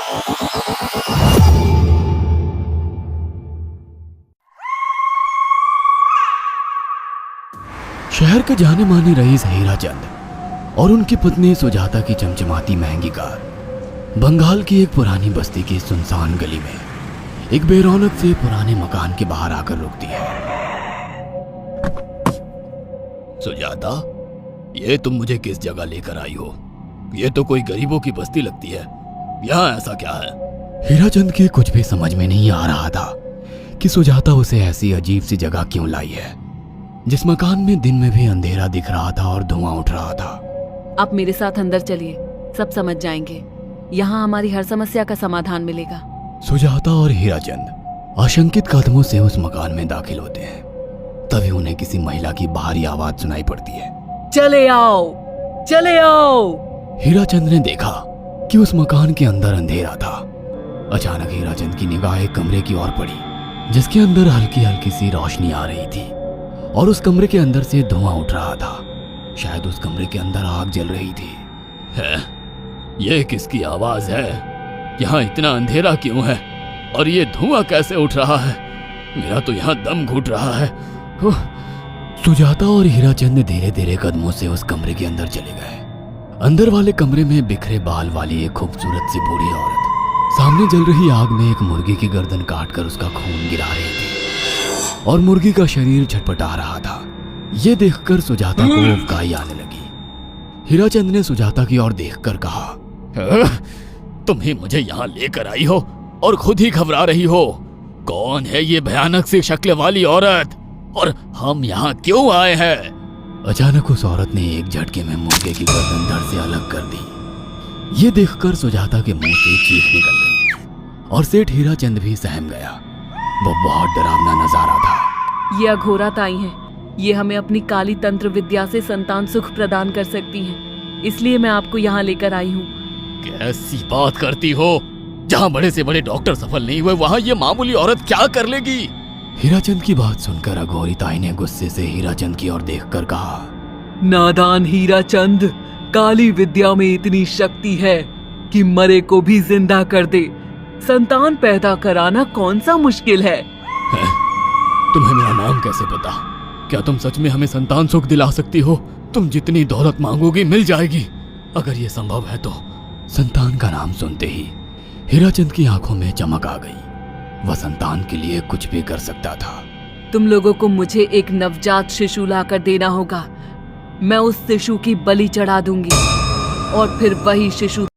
शहर के जाने माने रईस हीराचंद और उनकी पत्नी सुजाता की चमचमाती महंगी कार बंगाल की एक पुरानी बस्ती की सुनसान गली में एक बेरौनक से पुराने मकान के बाहर आकर रुकती है। सुजाता, ये तुम मुझे किस जगह लेकर आई हो? ये तो कोई गरीबों की बस्ती लगती है। यहाँ ऐसा क्या है? हीराचंद के कुछ भी समझ में नहीं आ रहा था कि सुजाता उसे ऐसी अजीब सी जगह क्यों लाई है, जिस मकान में दिन में भी अंधेरा दिख रहा था और धुआं उठ रहा था। आप मेरे साथ अंदर चलिए, सब समझ जाएंगे। यहाँ हमारी हर समस्या का समाधान मिलेगा। सुजाता और हीराचंद आशंकित कदमों से उस मकान में दाखिल होते हैं। तभी उन्हें किसी महिला की बाहरी आवाज सुनाई पड़ती है। चले आओ, चले आओ। हीराचंद ने देखा कि उस मकान के अंदर अंधेरा था। अचानक हीराचंद की निगाह एक कमरे की ओर पड़ी, जिसके अंदर हल्की हल्की सी रोशनी आ रही थी और उस कमरे के अंदर से धुआं उठ रहा था। शायद उस कमरे के अंदर आग जल रही थी। ये किसकी आवाज है? यहाँ इतना अंधेरा क्यों है और ये धुआं कैसे उठ रहा है? मेरा तो यहाँ दम घुट रहा है। सुजाता और हीराचंद धीरे धीरे कदमों से उस कमरे के अंदर चले गए। अंदर वाले कमरे में बिखरे बाल वाली एक खूबसूरत सी बूढ़ी औरत सामने जल रही आग में एक मुर्गी की गर्दन काटकर उसका खून गिरा रही थी और मुर्गी का शरीर छटपटा रहा था। ये देखकर सुजाता को उबकाई आने लगी। हीराचंद ने सुजाता की ओर देखकर कहा, तुम ही मुझे यहाँ लेकर आई हो और खुद ही घबरा रही हो। कौन है ये भयानक सी शक्ल वाली औरत और हम यहाँ क्यों आए हैं? अचानक उस औरत ने एक झटके में मुर्गे की गर्दन धड़ से अलग कर दी। ये देखकर सुजाता के मुंह से चीख निकल गई और सेठ हीराचंद भी सहम गया। वो बहुत डरावना नजारा था। ये अघोरा ताई हैं। ये हमें अपनी काली तंत्र विद्या से संतान सुख प्रदान कर सकती हैं। इसलिए मैं आपको यहाँ लेकर आई हूँ। कैसी बात करती हो? जहाँ बड़े से बड़े डॉक्टर सफल नहीं हुए, वहाँ ये मामूली औरत क्या कर लेगी? हीराचंद की बात सुनकर अघोरी ताई ने गुस्से से हीराचंद की ओर देखकर कहा, नादान हीराचंद, काली विद्या में इतनी शक्ति है कि मरे को भी जिंदा कर दे। संतान पैदा कराना कौन सा मुश्किल है? तुम्हें मेरा नाम कैसे पता? क्या तुम सच में हमें संतान सुख दिला सकती हो? तुम जितनी दौलत मांगोगी मिल जाएगी, अगर ये संभव है तो। संतान का नाम सुनते ही हीराचंद की आंखों में चमक आ गई। वह संतान के लिए कुछ भी कर सकता था। तुम लोगों को मुझे एक नवजात शिशु लाकर देना होगा। मैं उस शिशु की बलि चढ़ा दूंगी और फिर वही शिशु